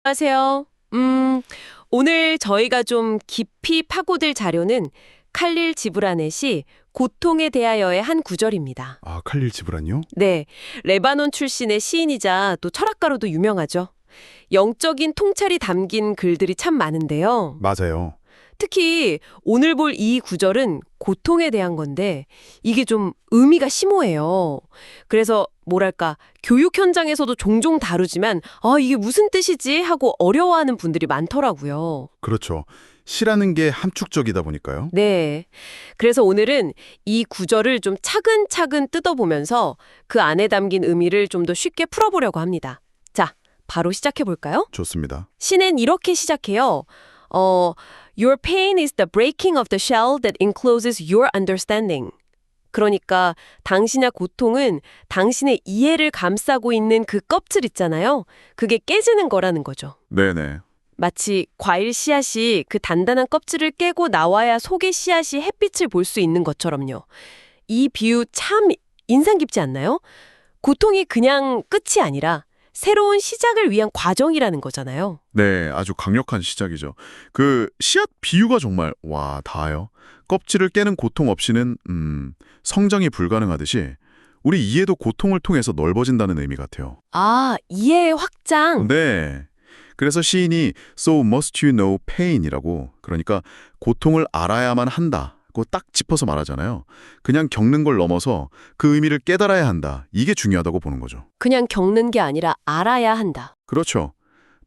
안녕하세요. 오늘 저희가 좀 깊이 파고들 자료는 칼릴 지브란의 시 고통에 대하여의 한 구절입니다. 아, 칼릴 지브란요? 네, 레바논 출신의 시인이자 또 철학가로도 유명하죠. 영적인 통찰이 담긴 글들이 참 많은데요. 맞아요. 특히 오늘 볼 이 구절은 고통에 대한 건데 이게 좀 의미가 심오해요. 그래서 뭐랄까 교육 현장에서도 종종 다루지만 이게 무슨 뜻이지 하고 어려워하는 분들이 많더라고요. 그렇죠. 시라는 게 함축적이다 보니까요. 네. 그래서 오늘은 이 구절을 좀 차근차근 뜯어보면서 그 안에 담긴 의미를 좀 더 쉽게 풀어보려고 합니다. 자, 바로 시작해 볼까요? 좋습니다. 시는 이렇게 시작해요. Your pain is the breaking of the shell that encloses your understanding. 그러니까 당신의 고통은 당신의 이해를 감싸고 있는 그 껍질 있잖아요. 그게 깨지는 거라는 거죠. 네네. 마치 과일 씨앗이 그 단단한 껍질을 깨고 나와야 속의 씨앗이 햇빛을 볼 수 있는 것처럼요. 이 비유 참 인상 깊지 않나요? 고통이 그냥 끝이 아니라 새로운 시작을 위한 과정이라는 거잖아요. 네, 아주 강력한 시작이죠. 그 씨앗 비유가 정말 닿아요. 껍질을 깨는 고통 없이는 성장이 불가능하듯이 우리 이해도 고통을 통해서 넓어진다는 의미 같아요. 아, 이해의 확장. 네. 그래서 시인이 So must you know pain이라고, 그러니까 고통을 알아야만 한다고 딱 짚어서 말하잖아요. 그냥 겪는 걸 넘어서 그 의미를 깨달아야 한다. 이게 중요하다고 보는 거죠. 그냥 겪는 게 아니라 알아야 한다. 그렇죠.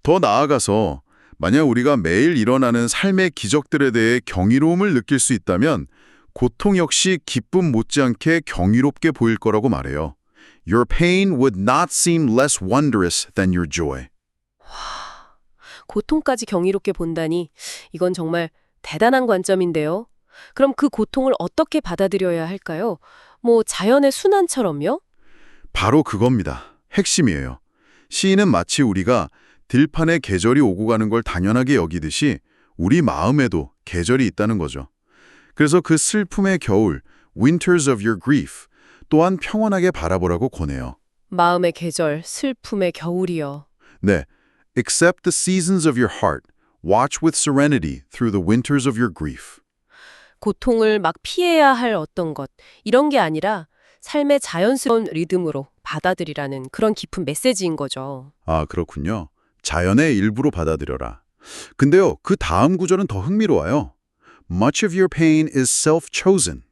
더 나아가서 만약 우리가 매일 일어나는 삶의 기적들에 대해 경이로움을 느낄 수 있다면 고통 역시 기쁨 못지않게 경이롭게 보일 거라고 말해요. Your pain would not seem less wondrous than your joy. 고통까지 경이롭게 본다니 이건 정말 대단한 관점인데요. 그럼 그 고통을 어떻게 받아들여야 할까요? 뭐 자연의 순환처럼요? 바로 그겁니다. 핵심이에요. 시인은 마치 우리가 들판에 계절이 오고 가는 걸 당연하게 여기듯이 우리 마음에도 계절이 있다는 거죠. 그래서 그 슬픔의 겨울, Winters of your grief, 또한 평온하게 바라보라고 권해요. 마음의 계절, 슬픔의 겨울이요. 네, Accept the seasons of your heart. Watch with serenity through the winters of your grief. 고통을 막 피해야 할 어떤 것, 이런 게 아니라 삶의 자연스러운 리듬으로 받아들이라는 그런 깊은 메시지인 거죠. 아, 그렇군요. 자연의 일부로 받아들여라. 근데요, 그 다음 구절은 더 흥미로워요. Much of your pain is self-chosen.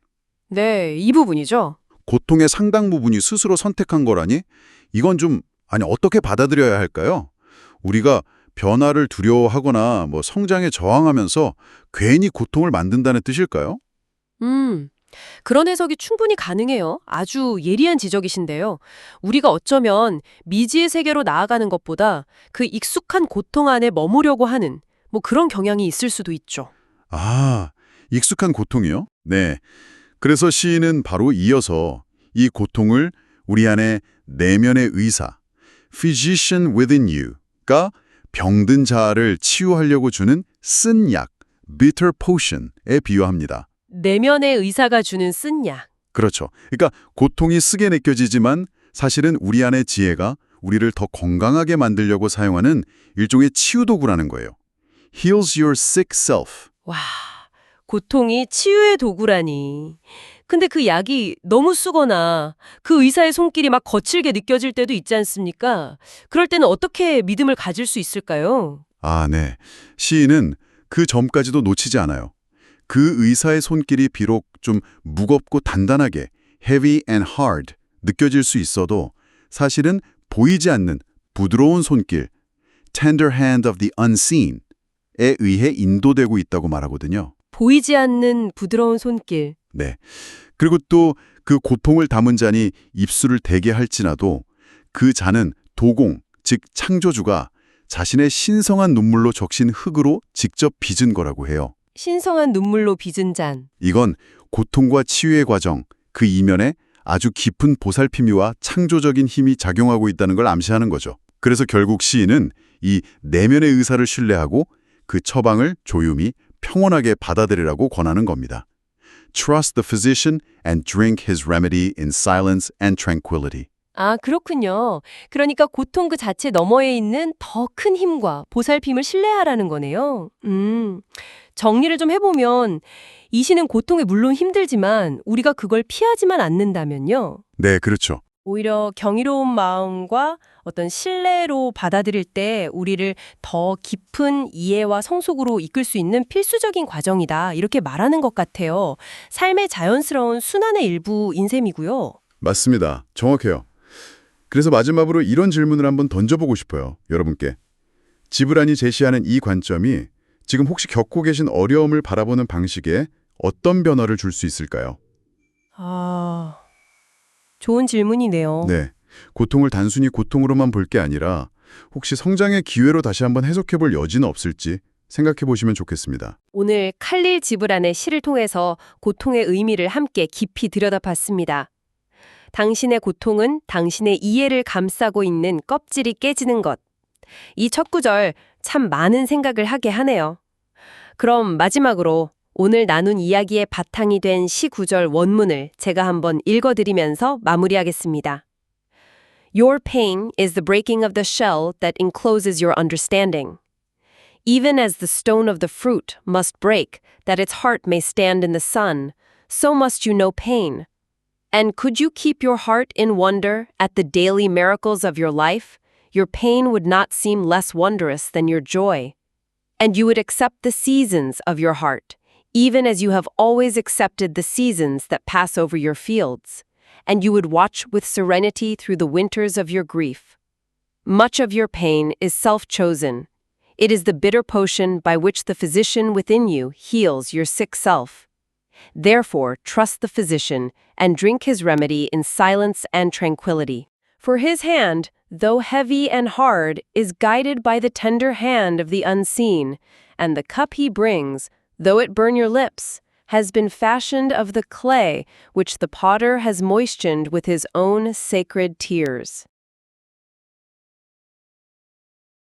네, 이 부분이죠. 고통의 상당 부분이 스스로 선택한 거라니? 이건 어떻게 받아들여야 할까요? 우리가 변화를 두려워하거나 성장에 저항하면서 괜히 고통을 만든다는 뜻일까요? 그런 해석이 충분히 가능해요. 아주 예리한 지적이신데요. 우리가 어쩌면 미지의 세계로 나아가는 것보다 그 익숙한 고통 안에 머무려고 하는 그런 경향이 있을 수도 있죠. 아, 익숙한 고통이요? 네. 그래서 시인은 바로 이어서 이 고통을 우리 안에 내면의 의사, physician within you가 병든 자아를 치유하려고 주는 쓴 약, bitter potion에 비유합니다. 내면의 의사가 주는 쓴 약. 그렇죠. 그러니까 고통이 쓰게 느껴지지만 사실은 우리 안의 지혜가 우리를 더 건강하게 만들려고 사용하는 일종의 치유도구라는 거예요. Heals your sick self. 와, 고통이 치유의 도구라니. 근데 그 약이 너무 쓰거나 그 의사의 손길이 막 거칠게 느껴질 때도 있지 않습니까? 그럴 때는 어떻게 믿음을 가질 수 있을까요? 아, 네. 시인은 그 점까지도 놓치지 않아요. 그 의사의 손길이 비록 좀 무겁고 단단하게 heavy and hard 느껴질 수 있어도 사실은 보이지 않는 부드러운 손길 tender hand of the unseen에 의해 인도되고 있다고 말하거든요. 보이지 않는 부드러운 손길. 네. 그리고 또 그 고통을 담은 잔이 입술을 대게 할지라도 그 잔은 도공, 즉 창조주가 자신의 신성한 눈물로 적신 흙으로 직접 빚은 거라고 해요. 신성한 눈물로 빚은 잔. 이건 고통과 치유의 과정, 그 이면에 아주 깊은 보살핌이와 창조적인 힘이 작용하고 있다는 걸 암시하는 거죠. 그래서 결국 시인은 이 내면의 의사를 신뢰하고 그 처방을 조용히 평온하게 받아들이라고 권하는 겁니다. Trust the physician and drink his remedy in silence and tranquility. 아, 그렇군요. 그러니까 고통 그 자체 너머에 있는 더 큰 힘과 보살핌을 신뢰하라는 거네요. 정리를 좀 해보면 이 시는 고통에 물론 힘들지만 우리가 그걸 피하지만 않는다면요. 네, 그렇죠. 오히려 경이로운 마음과 어떤 신뢰로 받아들일 때 우리를 더 깊은 이해와 성숙으로 이끌 수 있는 필수적인 과정이다. 이렇게 말하는 것 같아요. 삶의 자연스러운 순환의 일부인 셈이고요. 맞습니다. 정확해요. 그래서 마지막으로 이런 질문을 한번 던져보고 싶어요. 여러분께. 지브란이 제시하는 이 관점이 지금 혹시 겪고 계신 어려움을 바라보는 방식에 어떤 변화를 줄 수 있을까요? 아, 좋은 질문이네요. 네. 고통을 단순히 고통으로만 볼 게 아니라 혹시 성장의 기회로 다시 한번 해석해 볼 여지는 없을지 생각해 보시면 좋겠습니다. 오늘 칼릴 지브란의 시를 통해서 고통의 의미를 함께 깊이 들여다봤습니다. 당신의 고통은 당신의 이해를 감싸고 있는 껍질이 깨지는 것. 이 첫 구절 참 많은 생각을 하게 하네요. 그럼 마지막으로 오늘 나눈 이야기의 바탕이 된 시 구절 원문을 제가 한번 읽어드리면서 마무리하겠습니다. Your pain is the breaking of the shell that encloses your understanding. Even as the stone of the fruit must break, that its heart may stand in the sun, so must you know pain. And could you keep your heart in wonder at the daily miracles of your life, your pain would not seem less wondrous than your joy. And you would accept the seasons of your heart, even as you have always accepted the seasons that pass over your fields. And you would watch with serenity through the winters of your grief. Much of your pain is self-chosen. It is the bitter potion by which the physician within you heals your sick self. Therefore, trust the physician and drink his remedy in silence and tranquility. For his hand, though heavy and hard, is guided by the tender hand of the unseen, and the cup he brings, though it burn your lips, has been fashioned of the clay which the potter has moistened with his own sacred tears.